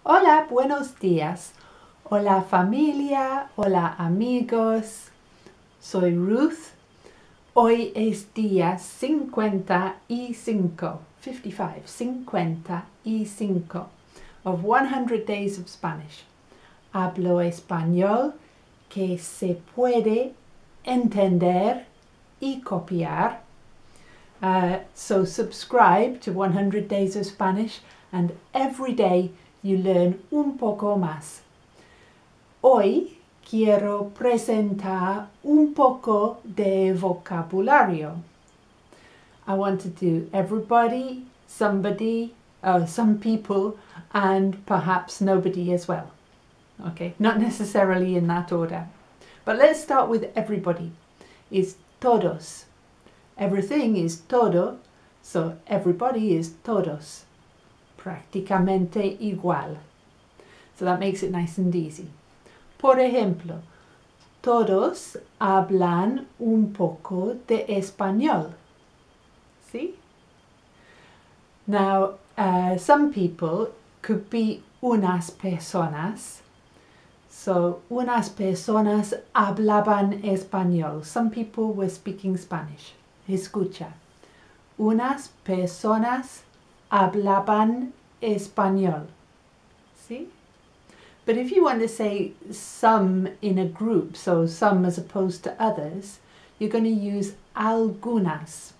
Hola, buenos días. Hola familia, hola amigos. Soy Ruth. Hoy es día 55 of 100 Days of Spanish. Hablo español que se puede entender y copiar. So subscribe to 100 Days of Spanish and every day you learn un poco más. Hoy quiero presentar un poco de vocabulario. I want to do everybody, somebody, some people, and perhaps nobody as well. Okay, not necessarily in that order. But let's start with everybody. Is todos. Everything is todo, so everybody is todos. Prácticamente igual. So that makes it nice and easy. Por ejemplo, todos hablan un poco de español. See? Now, some people could be unas personas. So, unas personas hablaban español. Some people were speaking Spanish. Escucha. Unas personas hablaban español. See? But if you want to say some in a group, so some as opposed to others, you're going to use algunas.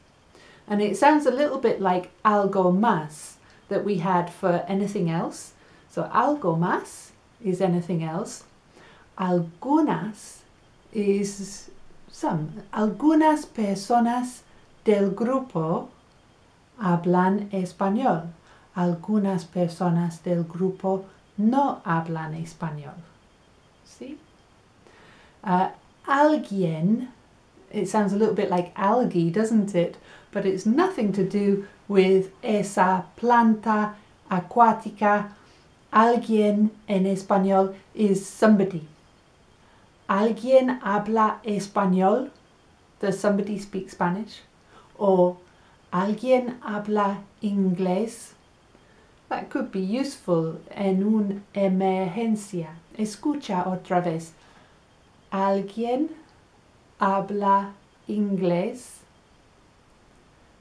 And it sounds a little bit like algo más that we had for anything else. So algo más is anything else. Algunas is some. Algunas personas del grupo hablan español. Algunas personas del grupo no hablan español. See? Alguien, it sounds a little bit like algae, doesn't it? But it's nothing to do with esa planta acuática. Alguien en español is somebody. ¿Alguien habla español? Does somebody speak Spanish? Or ¿alguien habla inglés? That could be useful en una emergencia. Escucha otra vez. ¿Alguien habla inglés?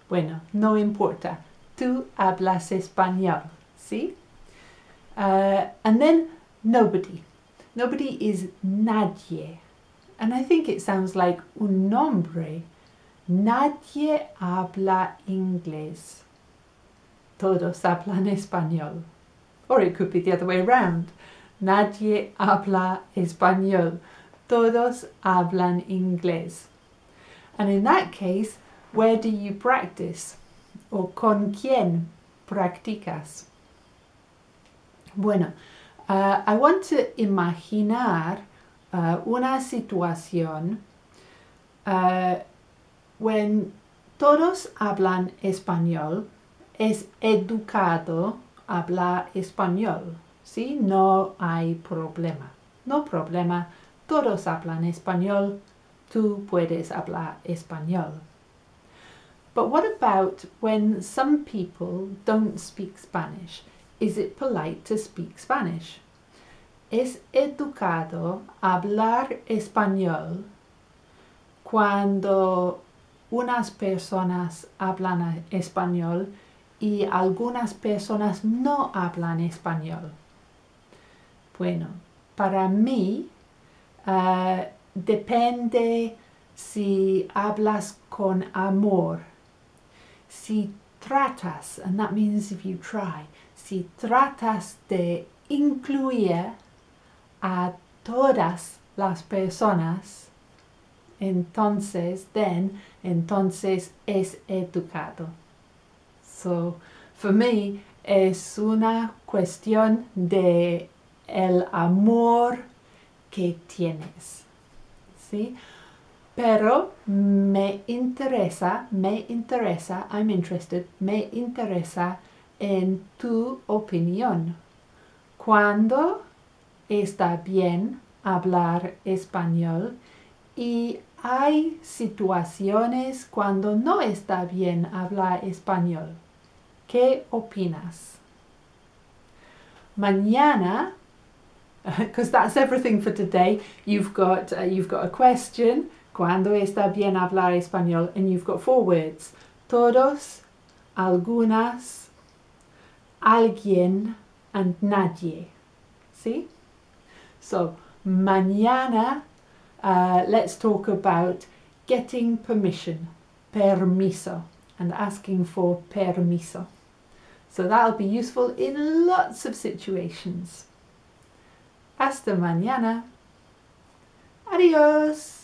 Bueno, no importa. Tú hablas español. ¿Sí? And then nobody. Nobody is nadie. And I think it sounds like un nombre. Nadie habla inglés. Todos hablan español. Or it could be the other way around. Nadie habla español. Todos hablan inglés. And in that case, where do you practice? Or con quién practicas? Bueno, I want to imaginar una situación when todos hablan español. Es educado hablar español, ¿sí? No hay problema. No problema. Todos hablan español. Tú puedes hablar español. But what about when some people don't speak Spanish? Is it polite to speak Spanish? Es educado hablar español cuando unas personas hablan español y algunas personas no hablan español. Bueno, para mí depende si hablas con amor. Si tratas, and that means if you try, si tratas de incluir a todas las personas, entonces es educado. So, for me, es una cuestión de el amor que tienes. ¿Sí? Pero me interesa, I'm interested, me interesa en tu opinión. ¿Cuándo está bien hablar español? Y hay situaciones cuando no está bien hablar español. ¿Qué opinas? Mañana, because that's everything for today. You've got a question, cuando está bien hablar español, and you've got 4 words: todos, algunas, alguien, and nadie. See? So, mañana, let's talk about getting permission, permiso, and asking for permiso. So that'll be useful in lots of situations. Hasta mañana. Adios.